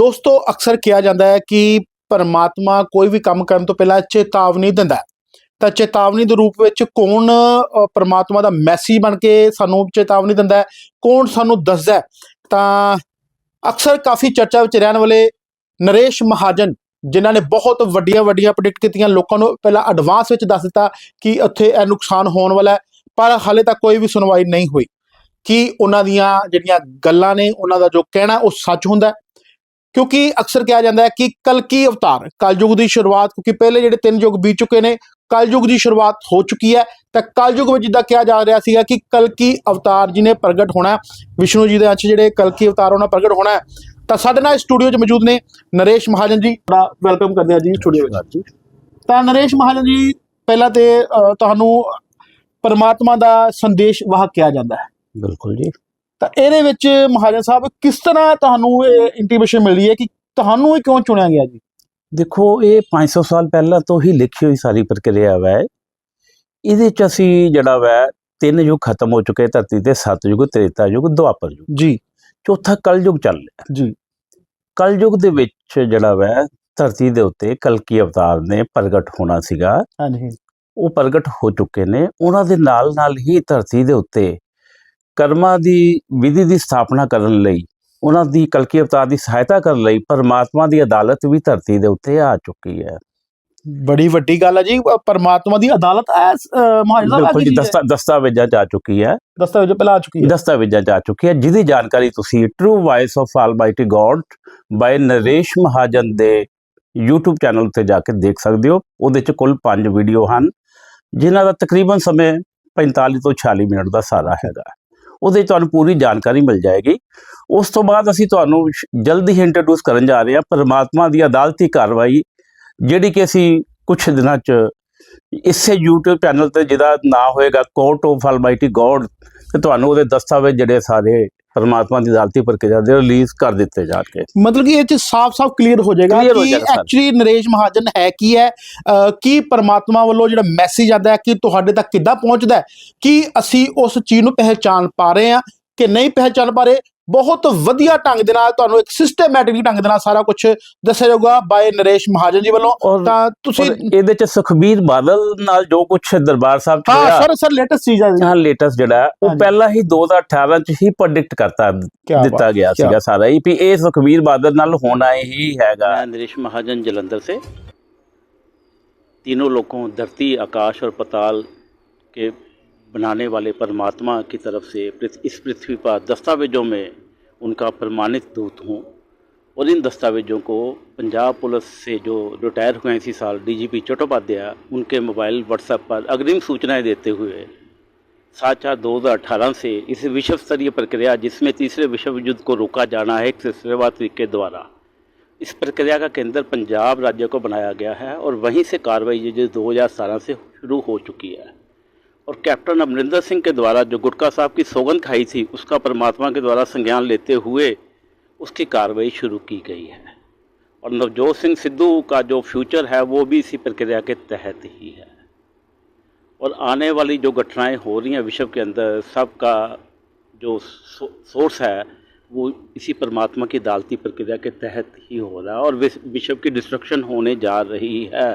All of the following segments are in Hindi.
दोस्तों अक्सर किया जाता है कि परमात्मा कोई भी काम करने तो पहला चेतावनी दिंदा है। तो चेतावनी के रूप में कौन परमात्मा का मैसेज बन के सानू चेतावनी दिंदा है, कौन सानू दसदा है। तो अक्सर काफ़ी चर्चा में रहने वाले नरेश महाजन जिन्होंने बहुत वड्डियां वड्डियां प्रिडिक्ट कीतियां, लोगों को पहला एडवांस में दस दिता कि उत्थे यह नुकसान होने वाला है, पर हाले तक कोई भी सुनवाई नहीं हुई कि उन्हां दियां जिहड़ियां गल्लां ने, उन्हां दा जो कहना वो सच हुंदा है। क्योंकि अक्सर कहा जाता है कि कलकी अवतार कलयुग की शुरुआत, क्योंकि पहले जो 3 युग बीत चुके हैं, कलयुग की शुरुआत हो चुकी है। तो कलयुग में जिदा कहा जा रहा है कि कलकी अवतार जी ने प्रगट होना, विष्णु जी के अंश जो कलकी अवतार होना प्रगट होना है। तो साडे नाल स्टूडियो च मौजूद ने नरेश महाजन जी, बड़ा वेलकम करते हैं जी स्टूडियो में। तो नरेश महाजन जी, पहला तो तुहानू परमात्मा का संदेश वाह किया जाता है। बिल्कुल जी। तो ये महाजन साहब किस तरह तुहानू इंटीमेशन मिल रही है कि तुहानू क्यों चुनिया गया जी? देखो, ये 500 साल पहला तो ही लिखी हुई सारी प्रक्रिया वै। ये असी जड़ा वै 3 युग खत्म हो चुके धरती ते, सतयुग, त्रेता युग, द्वापर युग जी। चौथा कलयुग चल रहा जी। कलयुग दे विच जड़ा वै धरती दे उत्ते कलकी अवतार ने प्रगट होना सीगा। हाँ जी। वो प्रगट हो चुके ने। उन्हां दे नाल नाल ही धरती दे उत्ते कर्मां दी विधि की स्थापना करन लई, उन्हां दी कलकी अवतार की सहायता करन लई परमात्मा की अदालत भी धरती दे उत्ते आ चुकी है। बड़ी वड्डी गल है जी, परमात्मा की अदालत बिल्कुल जी, दस्तावेजां च आ चुकी है। दस्तावेज पहला आ चुकी है। दस्तावेजां च आ चुकी है, जिहदी जानकारी तुसी true voice of almighty god by Naresh Mahajan दे यूट्यूब चैनल ते जाके देख सकते हो। उहदे च कुल 5 वीडियो हैं, जिन्हां दा तकरीबन समय 45 तो 46 मिनट का सारा हैगा। ਉਹਦੇ ਤੁਹਾਨੂੰ पूरी जानकारी मिल जाएगी। उस तो बाद ਅਸੀਂ ਤੁਹਾਨੂੰ जल्द ही इंट्रोड्यूस करन जा रहे हैं परमात्मा की अदालती कार्रवाई, ਜਿਹੜੀ कि ਅਸੀਂ कुछ दिनों च इसे यूट्यूब चैनल ਤੇ ਜਿਹਦਾ ਨਾਂ ਹੋਏਗਾ कोर्ट ऑफ ऑलमाइटी गॉड, ਤੇ ਤੁਹਾਨੂੰ ਉਹਦੇ ਦਸਤਾਵੇਜ਼ ਜਿਹੜੇ ਸਾਰੇ परमात्मा की अदालती प्रक्रिया दे रिलीज कर दिते जाके। मतलब कि ये साफ साफ क्लीयर हो जाएगा कि एक्चुअली नरेश महाजन है की है कि परमात्मा वालों जो मैसेज आता है कि तुहाडे तक किद्दां पहुँचता है, कि असी उस चीज़ नूं पहचान पा रहे हैं कि नहीं पहचान पा रहे। बहुत वधिया ढंग दे नाल तुहानूं एक सिस्टमैटिक ढंग दे नाल सारा कुछ दस्सिया जाऊगा बाय नरेश महाजन जी वालों। तां तुसीं इहदे च सुखबीर बादल नाल जो कुछ दरबार साहब च होया, सर लेटेस्ट चीज़ है। हाँ, लेटेस्ट जिहड़ा वो पहला ही 2018 च ही प्रेडिक्ट करता दिता गया सीगा सारा ही भी ये सुखबीर बादल नाल होना ही हैगा। नरेश महाजन जलंधर से। तीनों लोगों, धरती, आकाश और पाताल के बनाने वाले परमात्मा की तरफ से इस पृथ्वी पर दस्तावेज़ों में उनका प्रमाणित दूत हूँ। और इन दस्तावेज़ों को पंजाब पुलिस से जो रिटायर हुए हैं इसी साल डीजीपी चट्टोपाध्याय, उनके मोबाइल व्हाट्सएप पर अग्रिम सूचनाएं देते हुए 7/4/2018 से इस विश्व स्तरीय प्रक्रिया, जिसमें तीसरे विश्व युद्ध को रोका जाना है एक सिलसिलेवार तरीके द्वारा, इस प्रक्रिया का केंद्र पंजाब राज्य को बनाया गया है। और वहीं से कार्रवाई जो 2017 से शुरू हो चुकी है। और कैप्टन अमरिंदर सिंह के द्वारा जो गुटका साहब की सौगंध खाई थी, उसका परमात्मा के द्वारा संज्ञान लेते हुए उसकी कार्रवाई शुरू की गई है। और नवजोत सिंह सिद्धू का जो फ्यूचर है वो भी इसी प्रक्रिया के तहत ही है। और आने वाली जो घटनाएं हो रही हैं विश्व के अंदर, सबका जो सोर्स है वो इसी परमात्मा की अदालती प्रक्रिया के तहत ही हो रहा है। और विश्व की डिस्ट्रक्शन होने जा रही है।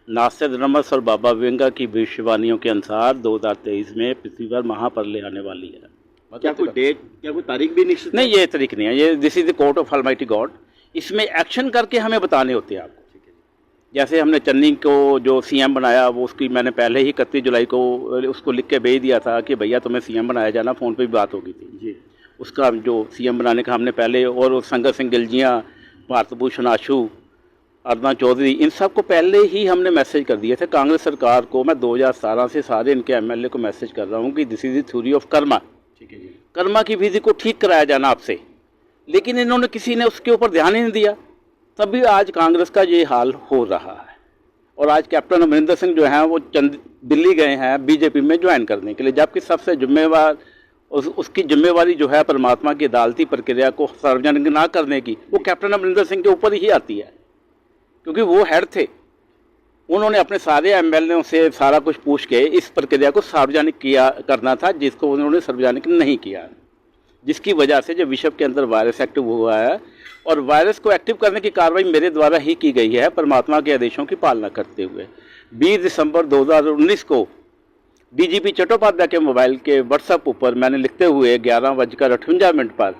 नासिर रमस और बाबा वेंगा की भविष्यवाणियों के अनुसार 2023 में पृथ्वी पर महाप्रलय आने वाली है। क्या कोई डेट, क्या कोई तारीख भी निश्चित? नहीं, ये तारीख नहीं है। ये this is the court of almighty God. इसमें एक्शन करके हमें बताने होते हैं आपको। जैसे हमने चन्नी को जो सीएम बनाया, वो उसकी मैंने पहले ही 31 जुलाई को उसको लिख के भेज दिया था कि भैया तुम्हें सीएम बनाया जाना। फ़ोन पे भी बात हो गई थी जी। उसका जो सीएम बनाने का हमने पहले, और संगर सिंह गिलजियाँ, भारत भूषण आशु, अरना चौधरी, इन सब को पहले ही हमने मैसेज कर दिए थे। कांग्रेस सरकार को मैं 2017 से सारे इनके एमएलए को मैसेज कर रहा हूँ कि this is the theory of Karma. ठीक है जी। कर्मा की विधि को ठीक कराया जाना आपसे, लेकिन इन्होंने किसी ने उसके ऊपर ध्यान ही नहीं दिया। तभी आज कांग्रेस का ये हाल हो रहा है। और आज कैप्टन अमरिंदर सिंह जो हैं वो दिल्ली गए हैं बीजेपी में ज्वाइन करने के लिए, जबकि सबसे जिम्मेवार उसकी जिम्मेवारी जो है परमात्मा की अदालती प्रक्रिया को सार्वजनिक ना करने की, वो कैप्टन अमरिंदर सिंह के ऊपर ही आती है, क्योंकि वो हेड थे। उन्होंने अपने सारे एमएलए से सारा कुछ पूछ के इस प्रक्रिया को सार्वजनिक किया करना था, जिसको उन्होंने सार्वजनिक नहीं किया। जिसकी वजह से जो विश्व के अंदर वायरस एक्टिव हुआ है, और वायरस को एक्टिव करने की कार्रवाई मेरे द्वारा ही की गई है परमात्मा के आदेशों की पालना करते हुए। 20 दिसंबर 2019 को डीजीपी चट्टोपाध्याय के मोबाइल के व्हाट्सएप ऊपर मैंने लिखते हुए 11:58 पर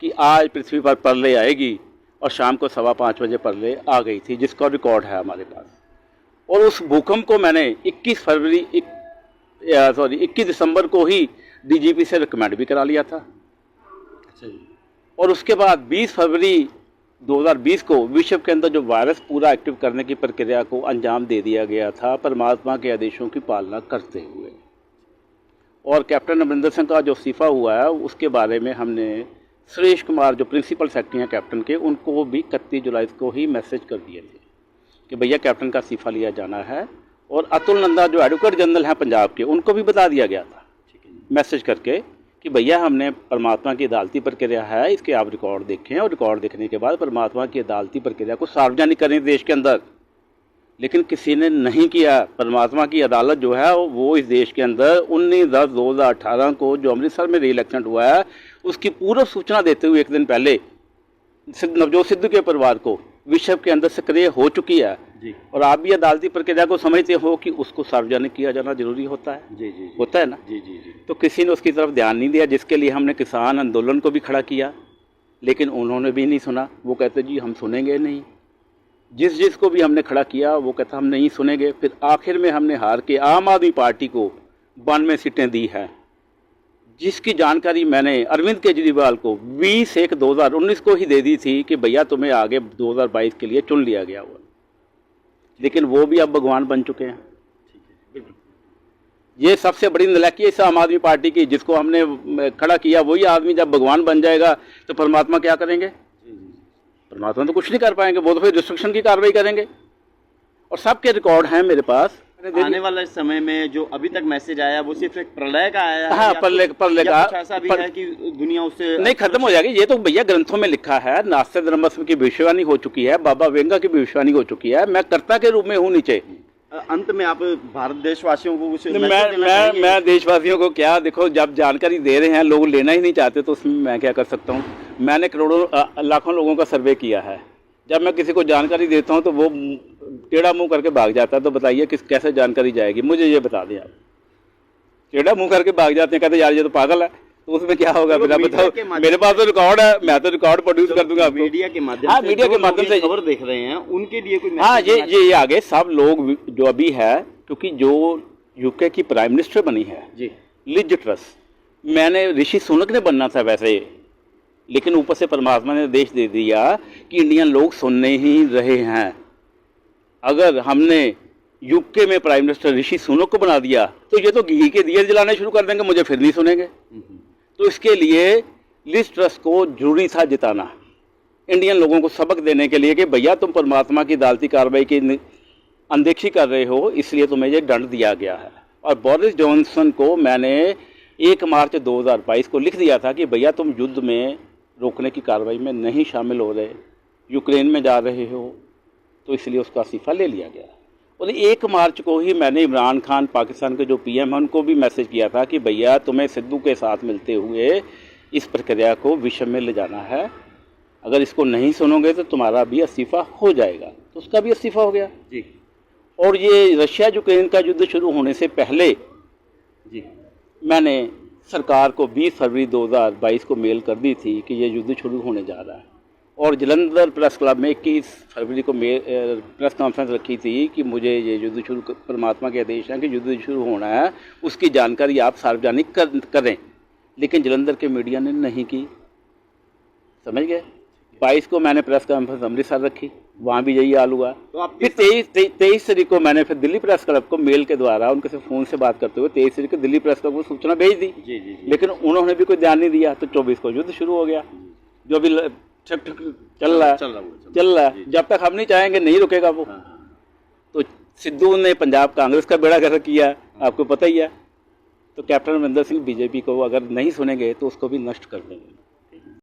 कि आज पृथ्वी पर प्रलय आएगी, और शाम को 5:15 बजे प्रलय आ गई थी, जिसका रिकॉर्ड है हमारे पास। और उस भूकंप को मैंने 21 दिसंबर को ही डीजीपी से रिकमेंड भी करा लिया था। अच्छा जी। और उसके बाद 20 फरवरी 2020 को विश्व के अंदर जो वायरस पूरा एक्टिव करने की प्रक्रिया को अंजाम दे दिया गया था परमात्मा के आदेशों की पालना करते हुए। और कैप्टन अमरिंदर सिंह का जो इस्तीफ़ा हुआ है उसके बारे में हमने सुरेश कुमार जो प्रिंसिपल सेक्रेटरी हैं कैप्टन के, उनको भी 31 जुलाई को ही मैसेज कर दिए थे कि भैया कैप्टन का इस्तीफ़ा लिया जाना है। और अतुल नंदा जो एडवोकेट जनरल हैं पंजाब के, उनको भी बता दिया गया था मैसेज करके कि भैया हमने परमात्मा की अदालती प्रक्रिया है, इसके आप रिकॉर्ड देखें, और रिकॉर्ड देखने के बाद परमात्मा की अदालती प्रक्रिया को सार्वजनिक करें देश के अंदर। लेकिन किसी ने नहीं किया। परमात्मा की अदालत जो है वो इस देश के अंदर 19/10/2018 को जो अमृतसर में री इलेक्शन हुआ है उसकी पूर्व सूचना देते हुए एक दिन पहले नवजोत सिद्धू के परिवार को विश्व के अंदर सक्रिय हो चुकी है जी। और आप भी अदालती प्रक्रिया को समझते हो कि उसको सार्वजनिक किया जाना जरूरी होता है। जी जी होता है ना। जी जी जी। तो किसी ने उसकी तरफ ध्यान नहीं दिया, जिसके लिए हमने किसान आंदोलन को भी खड़ा किया, लेकिन उन्होंने भी नहीं सुना। वो कहते जी हम सुनेंगे नहीं। जिसको भी हमने खड़ा किया वो कहता हम नहीं सुनेंगे। फिर आखिर में हमने हार के आम आदमी पार्टी को 92 सीटें दी हैं, जिसकी जानकारी मैंने अरविंद केजरीवाल को 20/1/2019 को ही दे दी थी कि भैया तुम्हें आगे 2022 के लिए चुन लिया गया हुआ। लेकिन वो भी अब भगवान बन चुके हैं। ये सबसे बड़ी नलायकी है इस आम आदमी पार्टी की, जिसको हमने खड़ा किया वही आदमी जब भगवान बन जाएगा तो परमात्मा क्या करेंगे? परमात्मा तो कुछ नहीं कर पाएंगे, वो तो फिर डिस्ट्रक्शन की कार्रवाई करेंगे। और सबके रिकॉर्ड हैं मेरे पास। आने वाले समय में जो अभी तक मैसेज आया वो सिर्फ एक प्रलय का आया है? हाँ, प्रलय का ऐसा भी है कि दुनिया उससे नहीं खत्म हो जाएगी। ये तो भैया ग्रंथों में लिखा है। नास्तिक धर्मस्व की भविष्यवाणी हो चुकी है, बाबा वेंगा की भविष्यवाणी हो चुकी है। मैं कर्ता के रूप में हूँ नीचे। अंत में आप भारत देशवासियों को कुछ मैं देशवासियों को क्या, देखो जब जानकारी दे रहे हैं लोग लेना ही नहीं चाहते तो उसमें मैं क्या कर सकता हूँ। मैंने करोड़ों लाखों लोगों का सर्वे किया है। जब मैं किसी को जानकारी देता हूँ तो वो टेढ़ा मुंह करके भाग जाता है। तो बताइए कैसे जानकारी जाएगी? मुझे ये बता दें आप। टेढ़ा मुंह करके भाग जाते हैं, कहते यार ये तो पागल है। तो उसमें क्या होगा बिना बताओ? मेरे पास तो रिकॉर्ड है, मैं तो रिकॉर्ड प्रोड्यूस कर दूंगा आपको। मीडिया के माध्यम हाँ, मीडिया के माध्यम से खबर देख रहे हैं उनके लिए कोई हाँ ये आगे सब लोग जो अभी है, क्योंकि जो यूके की प्राइम मिनिस्टर बनी है जी लिज ट्रस, मैंने ऋषि सुनक ने बनना था वैसे, लेकिन ऊपर से परमात्मा ने आदेश दे दिया कि इंडियन लोग सुनने ही रहे हैं। अगर हमने यूके में प्राइम मिनिस्टर ऋषि सुनक को बना दिया तो ये तो घी के दिए जलाने शुरू कर देंगे, मुझे फिर नहीं सुनेंगे। तो इसके लिए लिज ट्रस को जरूरी था जिताना, इंडियन लोगों को सबक देने के लिए कि भैया तुम परमात्मा की अदालती कार्रवाई की अनदेखी कर रहे हो, इसलिए तुम्हें ये दंड दिया गया है। और बोरिस जॉनसन को मैंने 1 मार्च 2022 को लिख दिया था कि भैया तुम युद्ध में रोकने की कार्रवाई में नहीं शामिल हो रहे, यूक्रेन में जा रहे हो, तो इसलिए उसका इस्तीफा ले लिया गया। और 1 मार्च को ही मैंने इमरान खान पाकिस्तान के जो पीएम हैं उनको भी मैसेज किया था कि भैया तुम्हें सिद्धू के साथ मिलते हुए इस प्रक्रिया को विश्व में ले जाना है, अगर इसको नहीं सुनोगे तो तुम्हारा भी इस्तीफा हो जाएगा। तो उसका भी इस्तीफा हो गया जी। और ये रशिया यूक्रेन का युद्ध शुरू होने से पहले जी मैंने सरकार को 20 फरवरी 2022 को मेल कर दी थी कि ये युद्ध शुरू होने जा रहा है। और जलंधर प्रेस क्लब में 21 फरवरी को प्रेस कॉन्फ्रेंस रखी थी कि मुझे ये युद्ध शुरू, परमात्मा के आदेश हैं कि युद्ध शुरू होना है, उसकी जानकारी आप सार्वजनिक करें। लेकिन जलंधर के मीडिया ने नहीं की, समझ गए। 22 को मैंने प्रेस कॉन्फ्रेंस अमृतसर रखी, वहाँ भी यही हाल हुआ। तो आप फिर 23 तारीख को मैंने फिर दिल्ली प्रेस क्लब को मेल के द्वारा उनके से फ़ोन से बात करते हुए 23 तारीख को दिल्ली प्रेस क्लब को सूचना भेज दी। जी जी जी। लेकिन उन्होंने भी कोई ध्यान नहीं दिया। तो 24 को युद्ध शुरू हो गया, जो अभी चल रहा है। जब तक हम नहीं चाहेंगे नहीं रुकेगा वो। तो सिद्धू ने पंजाब कांग्रेस का बेड़ा गर्क किया, आपको पता ही है। तो कैप्टन अमरिंदर सिंह बीजेपी को अगर नहीं सुनेंगे तो उसको भी नष्ट कर देंगे।